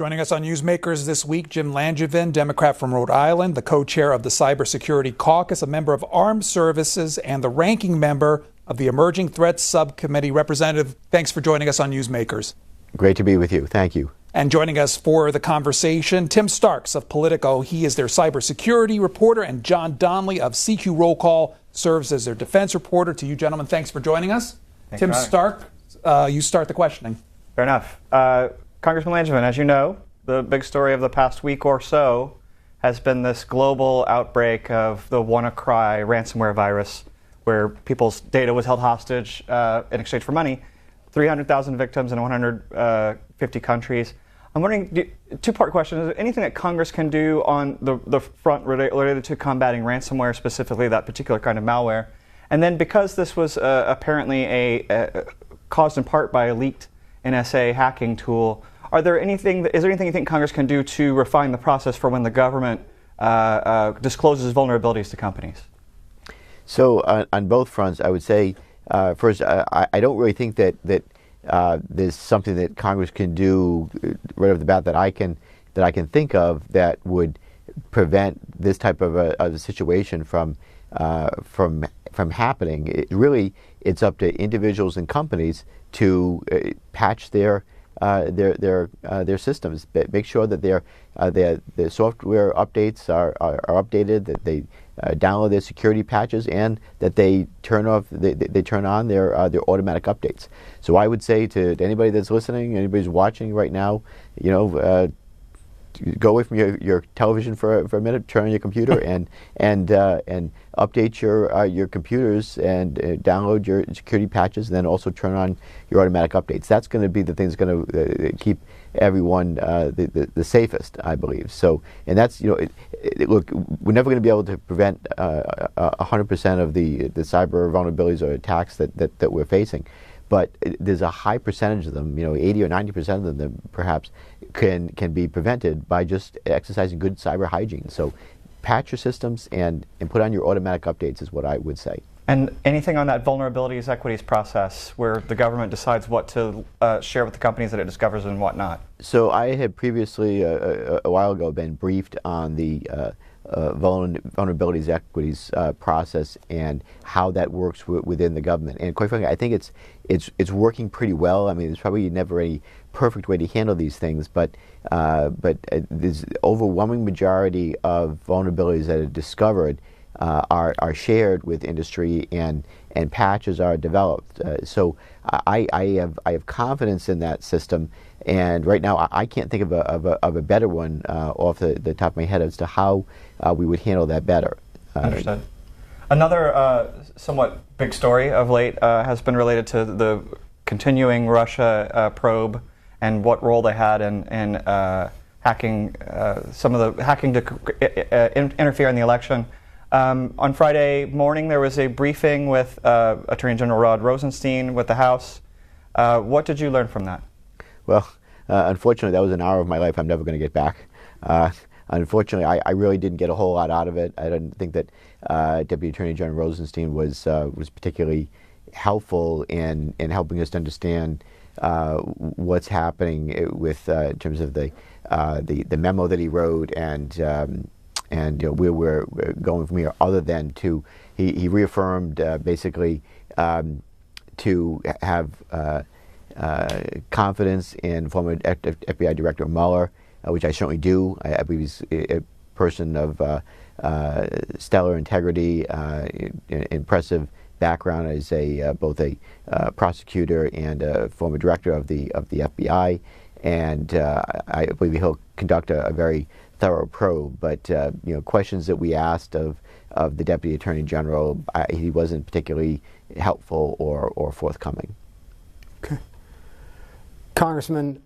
Joining us on Newsmakers this week, Jim Langevin, Democrat from Rhode Island, the co-chair of the Cybersecurity Caucus, a member of Armed Services, and the ranking member of the Emerging Threats Subcommittee. Representative, thanks for joining us on Newsmakers. Great to be with you. Thank you. And joining us for the conversation, Tim Starks of Politico. He is their cybersecurity reporter, and John Donnelly of CQ Roll Call serves as their defense reporter. To you, gentlemen, thanks for joining us. Thanks, Tim Stark, you start the questioning. Fair enough. Congressman Langevin, as you know, the big story of the past week or so has been this global outbreak of the WannaCry ransomware virus, where people's data was held hostage in exchange for money. 300,000 victims in 150 countries. I'm wondering, two-part question, is there anything that Congress can do on the front related to combating ransomware, specifically that particular kind of malware? And then, because this was apparently caused in part by a leaked NSA hacking tool, is there anything you think Congress can do to refine the process for when the government discloses vulnerabilities to companies? So on both fronts, I would say, first, I don't really think that there's something that Congress can do right off the bat that I can think of that would prevent this type of a situation from happening. It's up to individuals and companies to patch their systems, make sure that their software updates are updated, that they download their security patches, and that they turn on their automatic updates. So I would say to anybody that's listening, anybody who's watching right now, go away from your television for a minute, turn on your computer, and update your computers and download your security patches, and then also turn on your automatic updates. That's going to be the thing that's going to keep everyone the safest, I believe. So, and that's look, we're never going to be able to prevent 100% of the cyber vulnerabilities or attacks that we're facing. But there's a high percentage of them, 80 or 90% of them that perhaps can be prevented by just exercising good cyber hygiene. So patch your systems and put on your automatic updates is what I would say. And anything on that vulnerabilities equities process where the government decides what to share with the companies that it discovers and what not? So I had previously, a while ago, been briefed on the vulnerabilities equities process and how that works within the government. And quite frankly, I think it's working pretty well. I mean, there's probably never any perfect way to handle these things, but there's overwhelming majority of vulnerabilities that are discovered are shared with industry, and patches are developed. So I have confidence in that system, and right now I can't think of a better one off the top of my head as to how we would handle that better. Understood. Another somewhat big story of late has been related to the continuing Russia probe and what role they had in hacking, some of the hacking to interfere in the election. On Friday morning, there was a briefing with Attorney General Rod Rosenstein with the House. What did you learn from that? Well, unfortunately, that was an hour of my life I'm never going to get back. Unfortunately, I really didn't get a whole lot out of it. I didn't think that Deputy Attorney General Rosenstein was particularly helpful in helping us to understand what's happening with in terms of the memo that he wrote and where we're going from here. Other than he reaffirmed basically to have confidence in former FBI Director Mueller, which I certainly do. I believe he's a person of stellar integrity, impressive background as both a prosecutor and a former director of the FBI, and I believe he'll conduct a very thorough probe. But questions that we asked of the Deputy Attorney General, he wasn't particularly helpful or forthcoming. Okay. Congressman,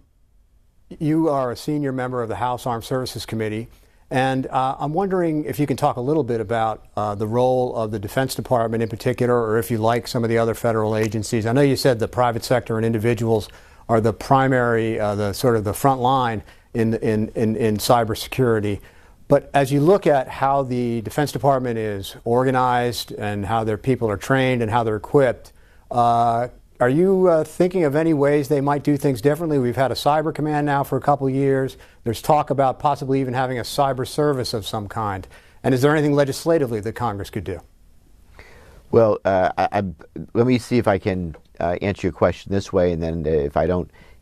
you are a senior member of the House Armed Services Committee, and I'm wondering if you can talk a little bit about the role of the Defense Department in particular, or if you like some of the other federal agencies. I know you said the private sector and individuals are the primary, the sort of the front line in cybersecurity. But as you look at how the Defense Department is organized and how their people are trained and how they're equipped, Are you thinking of any ways they might do things differently? We've had a cyber command now for a couple of years. There's talk about possibly even having a cyber service of some kind. And is there anything legislatively that Congress could do? Well, let me see if I can answer your question this way, and then if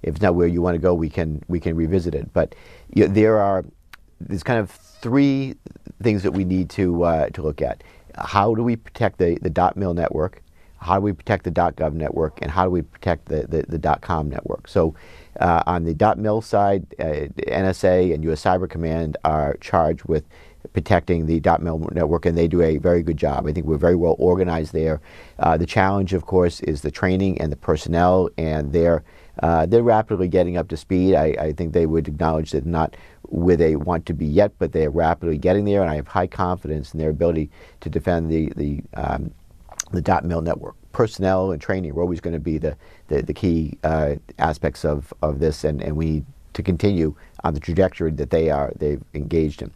it's not where you want to go, we can revisit it. But there's kind of three things that we need to look at. How do we protect the .mil network? How do we protect the .gov network? And how do we protect the .com network? So on the .mil side, NSA and U.S. Cyber Command are charged with protecting the .mil network, and they do a very good job. I think we're very well organized there. The challenge, of course, is the training and the personnel, and they're rapidly getting up to speed. I think they would acknowledge that not where they want to be yet, but they're rapidly getting there, and I have high confidence in their ability to defend the .mil network. Personnel and training are always going to be the key aspects of this, and we need to continue on the trajectory that they've engaged in.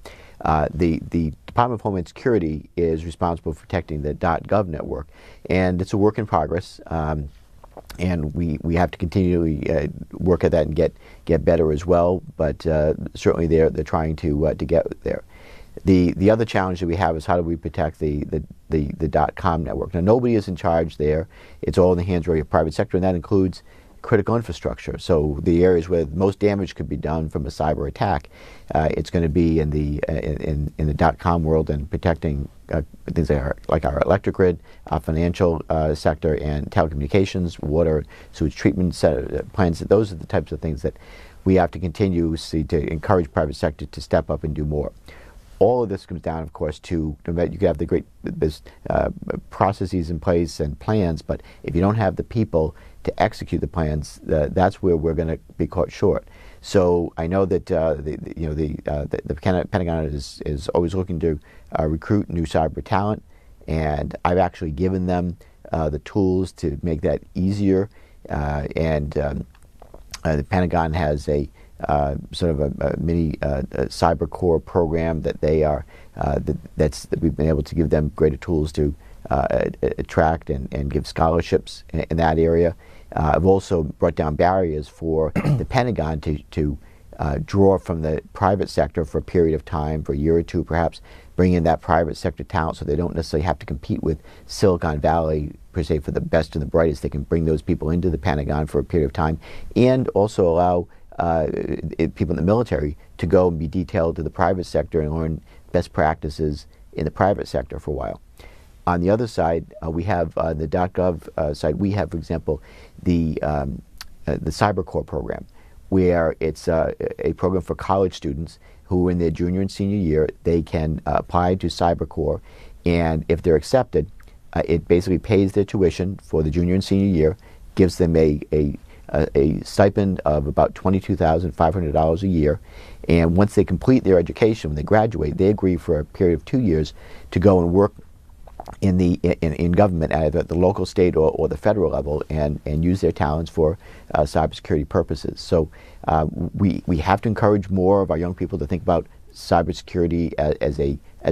The Department of Homeland Security is responsible for protecting the .gov network, and it's a work in progress. And we have to continually work at that and get better as well. But certainly they're trying to get there. The other challenge that we have is how do we protect the .com network? Now, nobody is in charge there. It's all in the hands of the private sector, and that includes critical infrastructure. So the areas where most damage could be done from a cyber attack, it's going to be in the .com world and protecting things like our electric grid, our financial sector, and telecommunications, water, sewage treatment plants. Those are the types of things that we have to continue to encourage private sector to step up and do more. All of this comes down, of course, to you can have the great processes in place and plans, but if you don't have the people to execute the plans, that's where we're going to be caught short. So I know that the Pentagon is always looking to recruit new cyber talent, and I've actually given them the tools to make that easier. The Pentagon has a sort of a mini cyber core program that we've been able to give them greater tools to attract and give scholarships in that area. I've also brought down barriers for the Pentagon to draw from the private sector for a period of time, for a year or two perhaps, bring in that private sector talent so they don't necessarily have to compete with Silicon Valley per se for the best and the brightest. They can bring those people into the Pentagon for a period of time, and also allow people in the military to go and be detailed to the private sector and learn best practices in the private sector for a while. On the other side, we have the .gov side. We have, for example, the Cyber Corps program, where it's a program for college students who, in their junior and senior year, they can apply to Cyber Corps, and if they're accepted, it basically pays their tuition for the junior and senior year, gives them a stipend of about $22,500 a year, and once they complete their education, when they graduate, they agree for a period of 2 years to go and work in government, either at the local, state, or the federal level, and use their talents for cybersecurity purposes. So we have to encourage more of our young people to think about cybersecurity as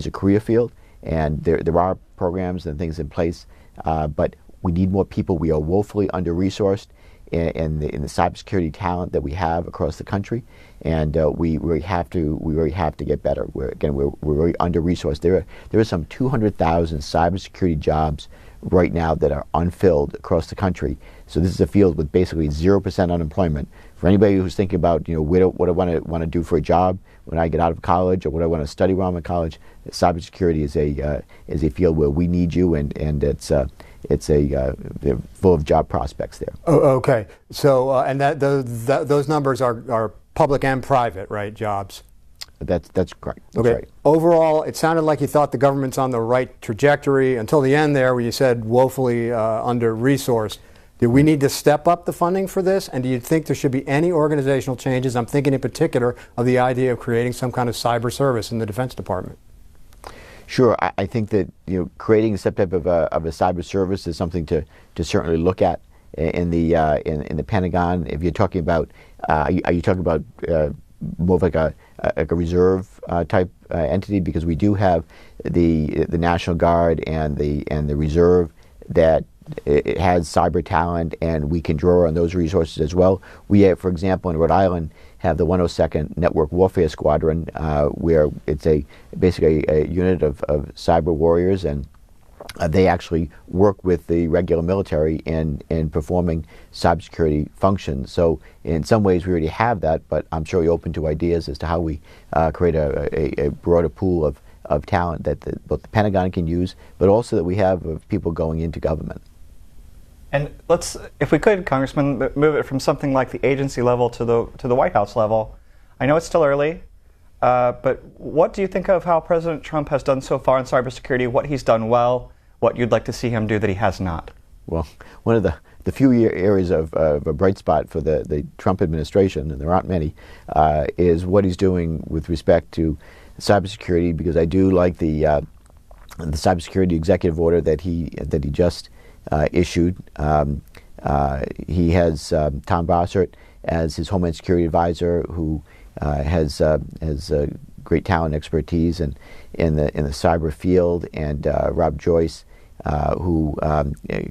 a career field, and there are programs and things in place, but we need more people. We are woefully under-resourced in the cybersecurity talent that we have across the country, and we really have to get better. We're really under-resourced. There are some 200,000 cybersecurity jobs right now that are unfilled across the country. So this is a field with basically 0% unemployment. For anybody who's thinking about what I want to do for a job when I get out of college, or what I want to study while I'm in college, cybersecurity is a field where we need you, and it's they're full of job prospects there. Oh, okay. So and those numbers are public and private, right? Jobs. That's correct. That's okay. Right. Overall, it sounded like you thought the government's on the right trajectory until the end there, where you said woefully under-resourced. Do we need to step up the funding for this? And do you think there should be any organizational changes? I'm thinking in particular of the idea of creating some kind of cyber service in the Defense Department. Sure, I think that creating some type of a cyber service is something to certainly look at in the Pentagon. If you're talking about, are you talking about more of like a reserve type entity? Because we do have the National Guard and the reserve that it has cyber talent, and we can draw on those resources as well. We have, for example, in Rhode Island, have the 102nd Network Warfare Squadron, where it's basically a unit of cyber warriors, and they actually work with the regular military in performing cybersecurity functions. So in some ways we already have that, but I'm sure you're open to ideas as to how we create a broader pool of talent that both the Pentagon can use, but also that we have of people going into government. And let's, if we could, Congressman, move it from something like the agency level to the White House level. I know it's still early, but what do you think of how President Trump has done so far in cybersecurity, what he's done well, what you'd like to see him do that he has not? Well, one of the few areas of a bright spot for the Trump administration, and there aren't many, is what he's doing with respect to cybersecurity, because I do like the cybersecurity executive order that he just issued. He has Tom Bossert as his Homeland Security advisor, who has great talent and expertise in the cyber field, and Rob Joyce, who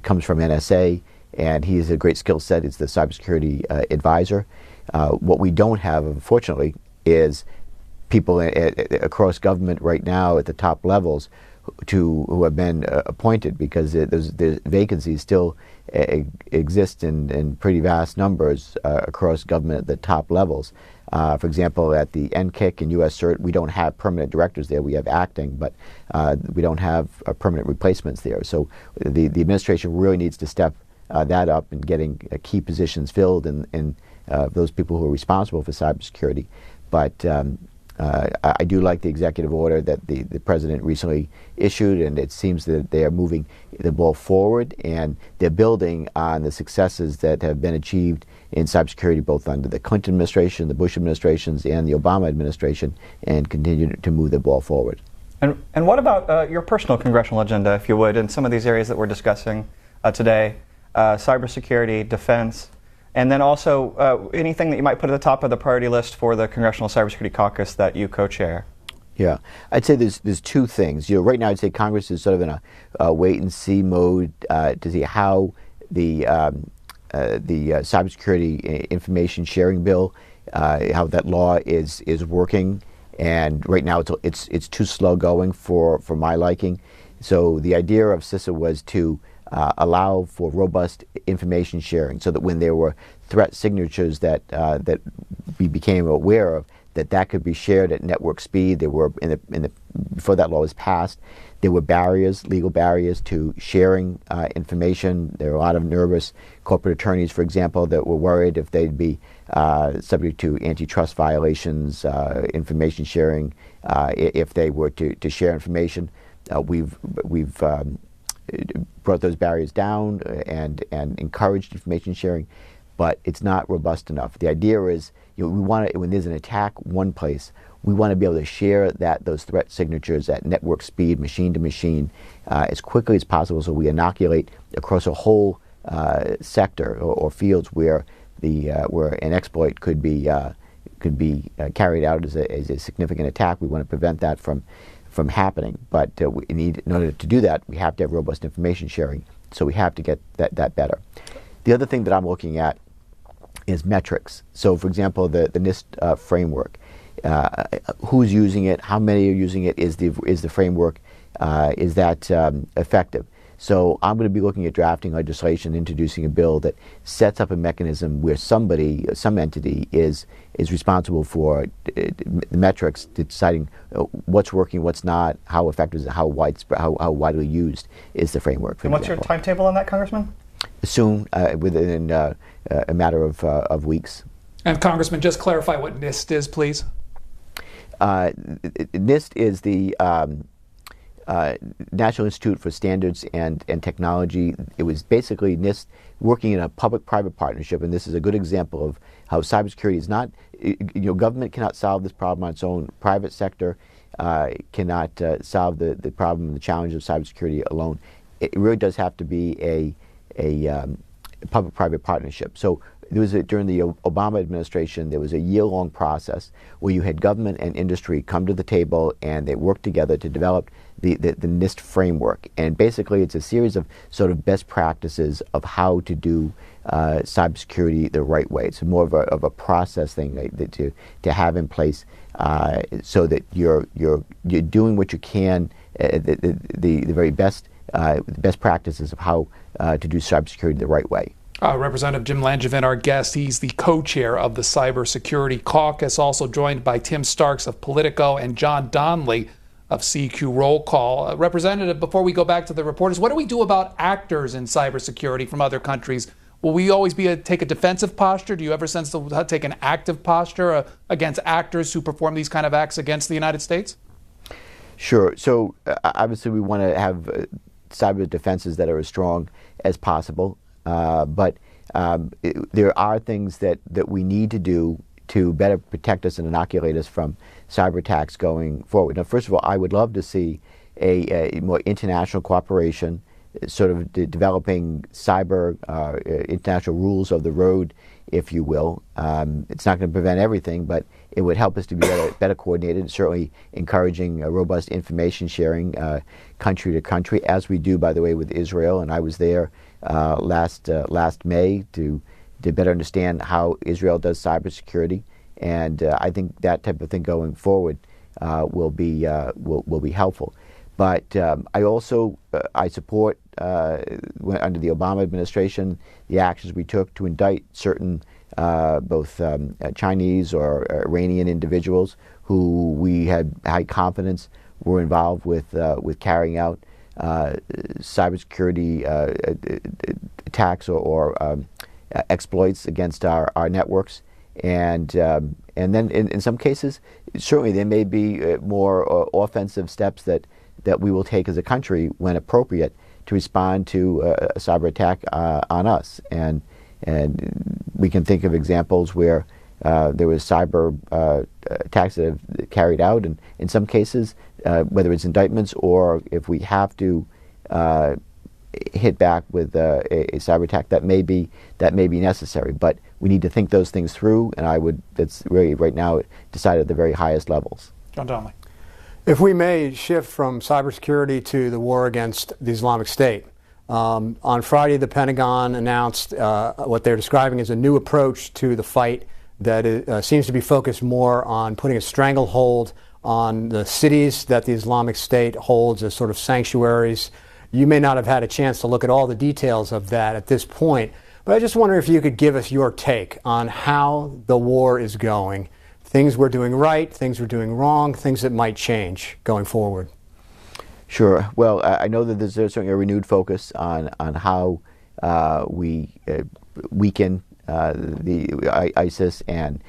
comes from NSA, and he has a great skill set. He's the cybersecurity advisor. What we don't have, unfortunately, is people across government right now at the top levels who have been appointed, because the vacancies still exist in pretty vast numbers across government at the top levels. For example, at the NCIC and US CERT, we don't have permanent directors there. We have acting, but we don't have permanent replacements there. So the administration really needs to step that up in getting key positions filled in those people who are responsible for cybersecurity. But I do like the executive order that the president recently issued, and it seems that they are moving the ball forward, and they're building on the successes that have been achieved in cybersecurity both under the Clinton administration, the Bush administrations, and the Obama administration, and continue to move the ball forward. And what about your personal congressional agenda, if you would, in some of these areas that we're discussing today, cybersecurity, defense, and then also anything that you might put at the top of the priority list for the Congressional Cybersecurity Caucus that you co-chair? Yeah, I'd say there's two things. Right now, I'd say Congress is sort of in a wait-and-see mode to see how the cybersecurity information sharing bill, how that law is working, and right now it's too slow going for my liking. So the idea of CISA was to allow for robust information sharing, so that when there were threat signatures that we became aware of, that could be shared at network speed. There were before that law was passed, there were legal barriers to sharing information. There were a lot of nervous corporate attorneys, for example, that were worried if they'd be subject to antitrust violations, information sharing, if they were to share information. We've brought those barriers down and encouraged information sharing, but it's not robust enough. The idea is, we want to, when there's an attack one place, we want to be able to share those threat signatures at network speed, machine to machine, as quickly as possible, so we inoculate across a whole sector or fields where an exploit could be carried out as a significant attack. We want to prevent that from happening, but in order to do that, we have to have robust information sharing, so we have to get that better. The other thing that I'm looking at is metrics. So, for example, the NIST framework. Who's using it? How many are using it? Is the framework is that effective? So I'm going to be looking at drafting legislation, introducing a bill that sets up a mechanism where some entity is responsible for the metrics, deciding what's working, what's not, how effective is it, how widely used is the framework. And what's your timetable on that, Congressman? Soon, within a matter of weeks. And Congressman, just clarify what NIST is, please. NIST is the National Institute for Standards and Technology. It was basically NIST working in a public-private partnership, and this is a good example of how cybersecurity is not, government cannot solve this problem on its own. Private sector cannot solve the problem and the challenge of cybersecurity alone. It really does have to be a public-private partnership. So during the Obama administration, there was a year-long process where you had government and industry come to the table and they worked together to develop the NIST framework. And basically, it's a series of sort of best practices of how to do cybersecurity the right way. It's more of a process thing to have in place so that you're doing what you can, the very best practices of how to do cybersecurity the right way. Representative Jim Langevin, our guest. He's the co-chair of the Cybersecurity Caucus, also joined by Tim Starks of Politico and John Donnelly of CQ Roll Call. Representative, before we go back to the reporters, what do we do about actors in cybersecurity from other countries? Will we always take a defensive posture? Do you ever sense to take an active posture against actors who perform these kind of acts against the United States? Sure. So obviously we want to have cyber defenses that are as strong as possible. But there are things that we need to do to better protect us and inoculate us from cyber attacks going forward. Now, first of all, I would love to see a more international cooperation, sort of developing cyber international rules of the road, if you will. It's not going to prevent everything, but it would help us to be better coordinated, certainly encouraging robust information sharing country to country, as we do, by the way, with Israel. And I was there last May to better understand how Israel does cybersecurity, and I think that type of thing going forward will be helpful. But I also I support under the Obama administration the actions we took to indict certain both Chinese or Iranian individuals who we had high confidence were involved with carrying out cybersecurity attacks or exploits against our networks, and then in some cases, certainly there may be more offensive steps that we will take as a country when appropriate to respond to a cyber attack on us, and we can think of examples where there was cyber attacks that have carried out, and in some cases, whether it's indictments or if we have to hit back with a cyber attack, that may be necessary. But we need to think those things through, and that's really right now decided at the very highest levels. John Donnelly. If we may shift from cybersecurity to the war against the Islamic State. On Friday, the Pentagon announced what they're describing as a new approach to the fight that seems to be focused more on putting a stranglehold on the cities that the Islamic State holds as sort of sanctuaries. You may not have had a chance to look at all the details of that at this point, but I just wonder if you could give us your take on how the war is going, things we're doing right, things we're doing wrong, things that might change going forward. Sure. Well, I know that there's certainly a renewed focus on how we weaken the ISIS and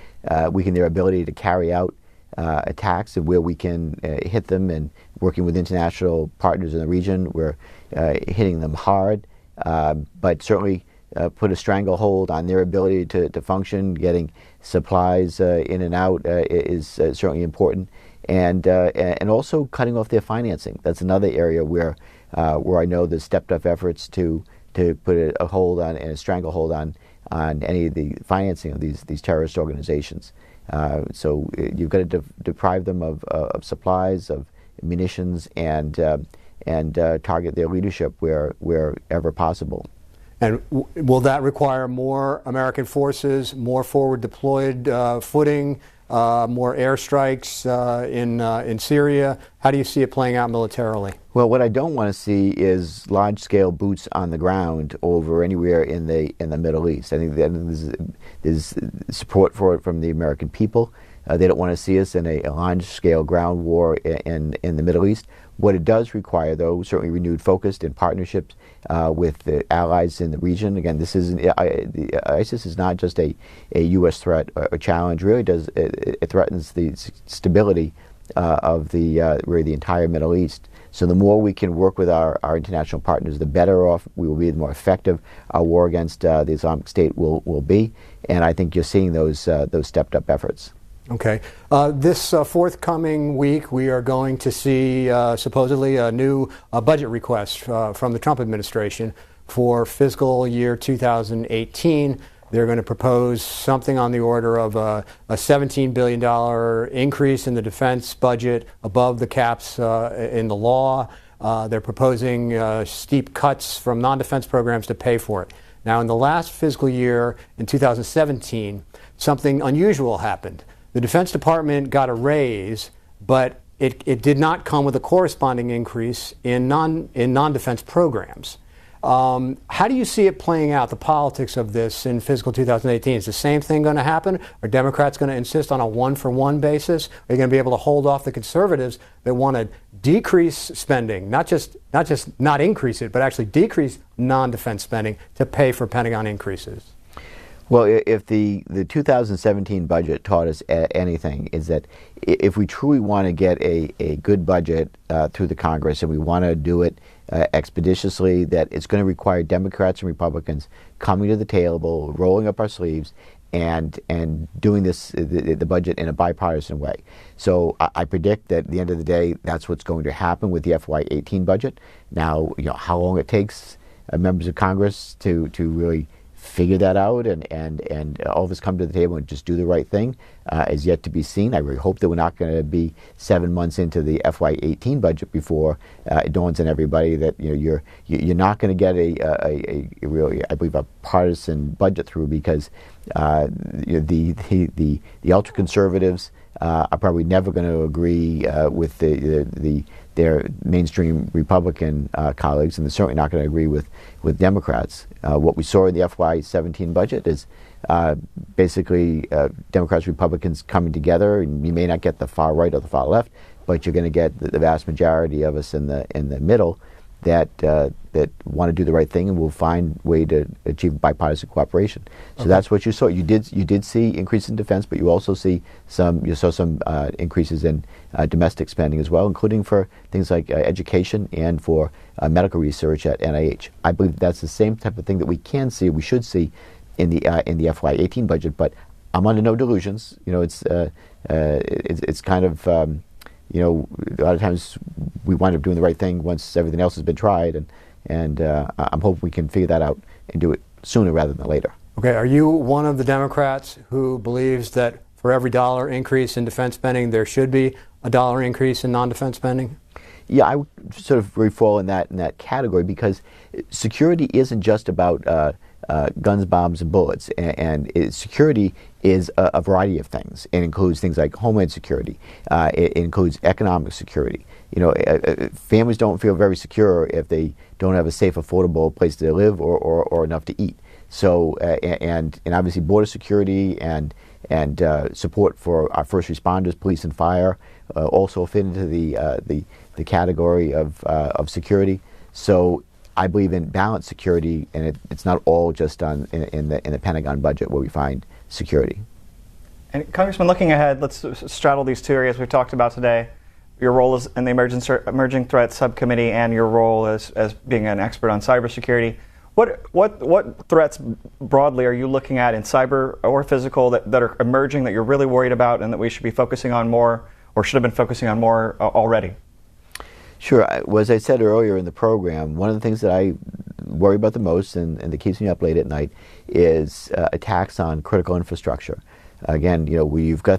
weaken their ability to carry out attacks, and where we can hit them, and working with international partners in the region, we're hitting them hard, but certainly put a stranglehold on their ability to function. Getting supplies in and out is certainly important, and also cutting off their financing. That's another area where I know there's stepped up efforts to put a hold on and a stranglehold on any of the financing of these terrorist organizations. So you've got to deprive them of supplies, of munitions, and target their leadership wherever possible. And will that require more American forces, more forward deployed footing, more airstrikes in Syria? How do you see it playing out militarily? Well, what I don't want to see is large-scale boots on the ground over anywhere in the Middle East. I think that there's support for it from the American people. They don't want to see us in a large-scale ground war in the Middle East. What it does require, though, certainly renewed focus and partnerships with the allies in the region. Again, ISIS is not just a U.S. threat or challenge. Really, it threatens the stability of the entire Middle East. So the more we can work with our international partners, the better off we will be, the more effective our war against the Islamic State will be. And I think you're seeing those stepped up efforts. Okay. This forthcoming week, we are going to see supposedly a new budget request from the Trump administration for fiscal year 2018. They're going to propose something on the order of a $17 billion increase in the defense budget above the caps in the law. They're proposing steep cuts from non-defense programs to pay for it. Now, in the last fiscal year, in 2017, something unusual happened. The Defense Department got a raise, but it did not come with a corresponding increase in non-defense programs. How do you see it playing out, the politics of this in fiscal 2018? Is the same thing going to happen? Are Democrats going to insist on a one-for-one basis? Are you going to be able to hold off the conservatives that want to decrease spending, not just not increase it, but actually decrease non-defense spending to pay for Pentagon increases? Well, if the 2017 budget taught us anything, is that if we truly want to get a good budget through the Congress, and we want to do it expeditiously, that it's going to require Democrats and Republicans coming to the table, rolling up our sleeves, and doing the budget in a bipartisan way. So I predict that at the end of the day, that's what's going to happen with the FY18 budget. Now, how long it takes members of Congress to really figure that out and all of us come to the table and just do the right thing is yet to be seen. I really hope that we're not going to be 7 months into the FY18 budget before it dawns on everybody that you're not going to get a really, I believe, a partisan budget through, because the ultra conservatives are probably never going to agree with their mainstream Republican colleagues, and they're certainly not going to agree with Democrats. What we saw in the FY17 budget is basically Democrats, Republicans coming together, and you may not get the far right or the far left, but you're going to get the vast majority of us in the middle that want to do the right thing, and will find a way to achieve bipartisan cooperation. So okay. That's what you saw. You did see increases in defense, but you also saw some increases in domestic spending as well, including for things like education and for medical research at NIH. I believe that's the same type of thing that we should see in the FY18 budget. But I'm under no delusions. It's kind of a lot of times we wind up doing the right thing once everything else has been tried, and I'm hoping we can figure that out and do it sooner rather than later. Okay, are you one of the Democrats who believes that for every dollar increase in defense spending, there should be a dollar increase in non-defense spending? Yeah, I would sort of really fall in that category, because security isn't just about guns, bombs, and bullets. And security is a variety of things. It includes things like homeland security. It includes economic security. Families don't feel very secure if they don't have a safe, affordable place to live or enough to eat. So, and obviously border security and support for our first responders, police and fire, also fit into the category of security. So I believe in balanced security, and it's not all just in the Pentagon budget where we find security. And Congressman, looking ahead, let's straddle these two areas we've talked about today. Your role is in the Emerging Threats Subcommittee, and your role as being an expert on cybersecurity. What threats broadly are you looking at in cyber or physical that are emerging that you're really worried about and that we should be focusing on more, or should have been focusing on more already? Sure. Well, as I said earlier in the program, one of the things that I worry about the most and that keeps me up late at night is attacks on critical infrastructure. Again, you have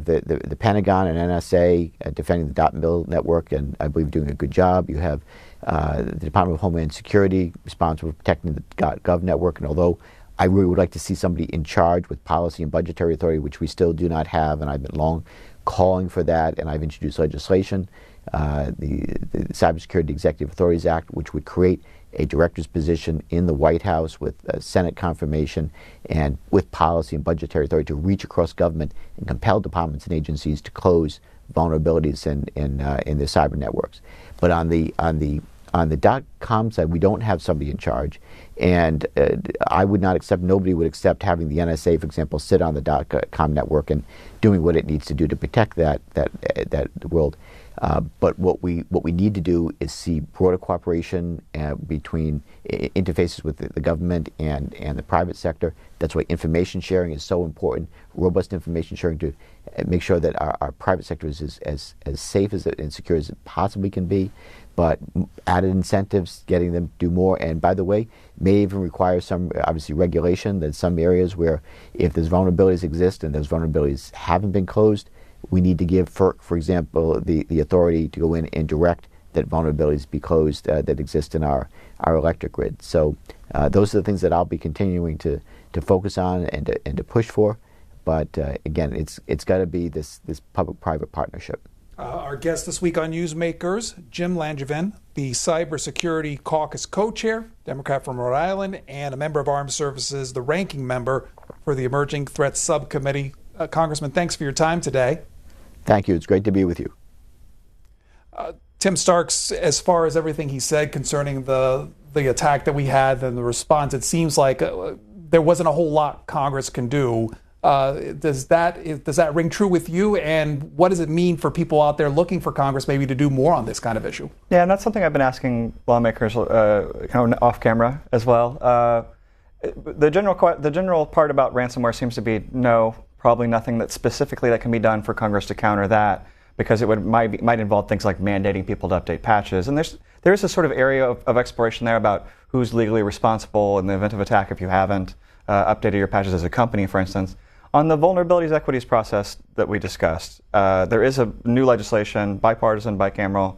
the Pentagon and NSA defending the dot mil network, and I believe doing a good job. You have the Department of Homeland Security responsible for protecting the Gov network, and although I really would like to see somebody in charge with policy and budgetary authority, which we still do not have, and I've been long calling for that, and I've introduced legislation, the Cybersecurity Executive Authorities Act, which would create a director's position in the White House with Senate confirmation and with policy and budgetary authority to reach across government and compel departments and agencies to close vulnerabilities in their cyber networks. But on the .com side, we don't have somebody in charge, and nobody would accept having the NSA, for example, sit on the .com network and doing what it needs to do to protect that world. But what we need to do is see broader cooperation between interfaces with the government and the private sector. That's why information sharing is so important, robust information sharing to make sure that our private sector is as safe and secure as it possibly can be. But added incentives is getting them to do more. And by the way, may even require some, obviously, regulation. There's some areas where if there's vulnerabilities exist and those vulnerabilities haven't been closed, we need to give FERC, for example, the authority to go in and direct that vulnerabilities be closed that exist in our electric grid. So those are the things that I'll be continuing to focus on and to push for. But again, it's got to be this public-private partnership. Our guest this week on Newsmakers, Jim Langevin, the Cybersecurity Caucus co-chair, Democrat from Rhode Island, and a member of Armed Services, the ranking member for the Emerging Threats Subcommittee. Congressman, thanks for your time today. Thank you. It's great to be with you. Tim Starks, as far as everything he said concerning the attack that we had and the response, it seems like there wasn't a whole lot Congress can do. Does that ring true with you? And what does it mean for people out there looking for Congress maybe to do more on this kind of issue? Yeah, and that's something I've been asking lawmakers kind of off camera as well. The general part about ransomware seems to be no, probably nothing that specifically that can be done for Congress to counter that, because it might involve things like mandating people to update patches. And there is a sort of area of exploration there about who's legally responsible in the event of attack if you haven't updated your patches as a company, for instance. On the vulnerabilities equities process that we discussed, there is a new legislation, bipartisan, bicameral,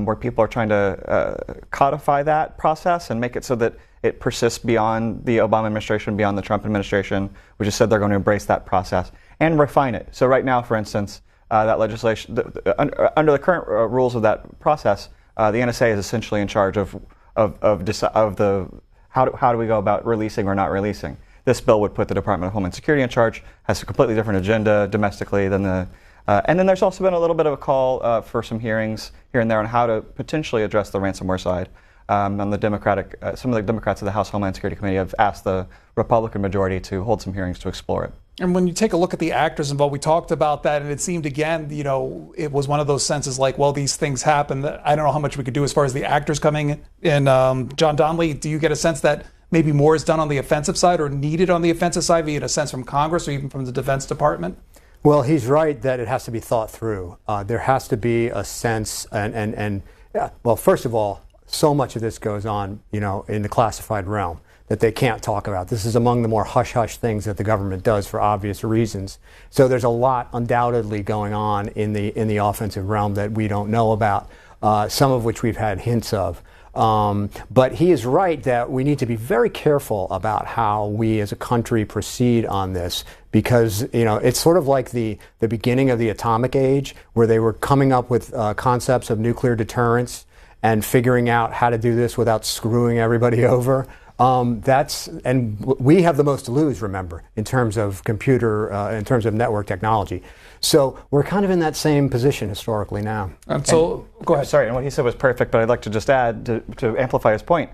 where people are trying to codify that process and make it so that it persists beyond the Obama administration, beyond the Trump administration, which has said they're going to embrace that process and refine it. So right now, for instance, that legislation, under the current rules of that process, the NSA is essentially in charge of the how do we go about releasing or not releasing. This bill would put the Department of Homeland Security in charge, has a completely different agenda domestically than the. And then there's also been a little bit of a call for some hearings here and there on how to potentially address the ransomware side. On the some of the Democrats of the House Homeland Security Committee have asked the Republican majority to hold some hearings to explore it. And when you take a look at the actors involved, we talked about that, and it seemed again, it was one of those senses like, well, these things happen. I don't know how much we could do as far as the actors coming in. John Donnelly, do you get a sense that maybe more is done on the offensive side or needed on the offensive side, via a sense from Congress or even from the Defense Department? Well, he's right that it has to be thought through. There has to be a sense, well, first of all, so much of this goes on, in the classified realm that they can't talk about. This is among the more hush-hush things that the government does for obvious reasons. So there's a lot undoubtedly going on in the offensive realm that we don't know about, some of which we've had hints of. But he is right that we need to be very careful about how we as a country proceed on this, because it's sort of like the beginning of the atomic age, where they were coming up with concepts of nuclear deterrence and figuring out how to do this without screwing everybody over. And we have the most to lose, remember, in terms of in terms of network technology. So we're kind of in that same position historically now. So go ahead. Sorry, and what he said was perfect, but I'd like to just add, to amplify his point,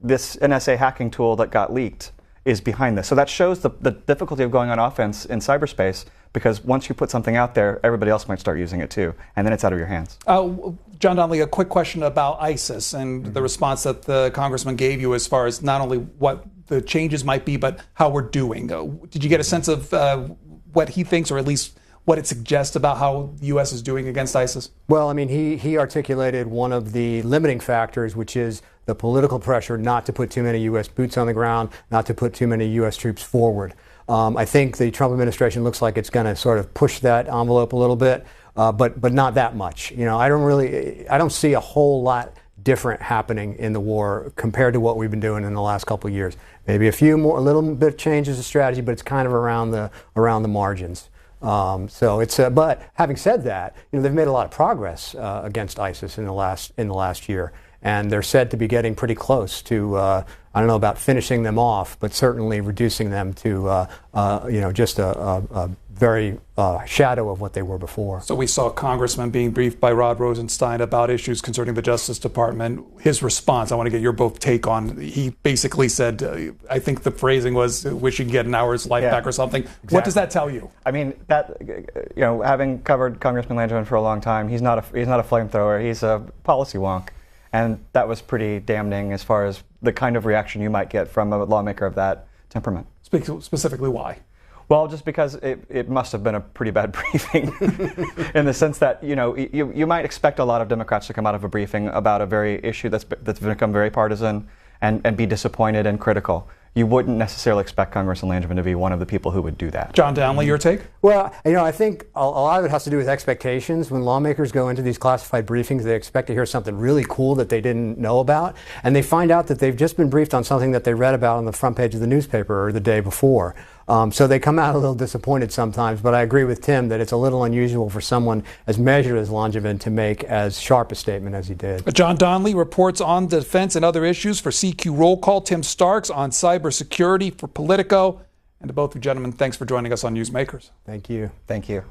this NSA hacking tool that got leaked is behind this. So that shows the difficulty of going on offense in cyberspace, because once you put something out there, everybody else might start using it too, and then it's out of your hands. John Donnelly, a quick question about ISIS and the response that the Congressman gave you as far as not only what the changes might be, but how we're doing. Did you get a sense of what he thinks, or at least what it suggests about how the U.S. is doing against ISIS? Well, I mean, he articulated one of the limiting factors, which is the political pressure not to put too many U.S. boots on the ground, not to put too many U.S. troops forward. I think the Trump administration looks like it's going to sort of push that envelope a little bit, but not that much. I don't see a whole lot different happening in the war compared to what we've been doing in the last couple of years. Maybe a little bit changes of strategy, but it's kind of around the margins. So it's but having said that, they've made a lot of progress against ISIS in the last year, and they're said to be getting pretty close to I don't know about finishing them off, but certainly reducing them to just a very shadow of what they were before. So we saw Congressman being briefed by Rod Rosenstein about issues concerning the Justice Department. His response, I want to get your both take on. He basically said, I think the phrasing was, "Wish you could get an hour's life back" or something. Exactly. What does that tell you? I mean, that having covered Congressman Langevin for a long time, he's not a flamethrower. He's a policy wonk, and that was pretty damning as far as the kind of reaction you might get from a lawmaker of that temperament. Specifically, why? Well, just because it must have been a pretty bad briefing in the sense that, you might expect a lot of Democrats to come out of a briefing about a very issue that's become very partisan and be disappointed and critical. You wouldn't necessarily expect Congressman Langevin to be one of the people who would do that. John Donnelly, your take? Well, I think a lot of it has to do with expectations. When lawmakers go into these classified briefings, they expect to hear something really cool that they didn't know about, and they find out that they've just been briefed on something that they read about on the front page of the newspaper or the day before. So they come out a little disappointed sometimes, but I agree with Tim that it's a little unusual for someone as measured as Langevin to make as sharp a statement as he did. John Donnelly reports on defense and other issues for CQ Roll Call. Tim Starks on cybersecurity for Politico. And to both of you gentlemen, thanks for joining us on Newsmakers. Thank you. Thank you.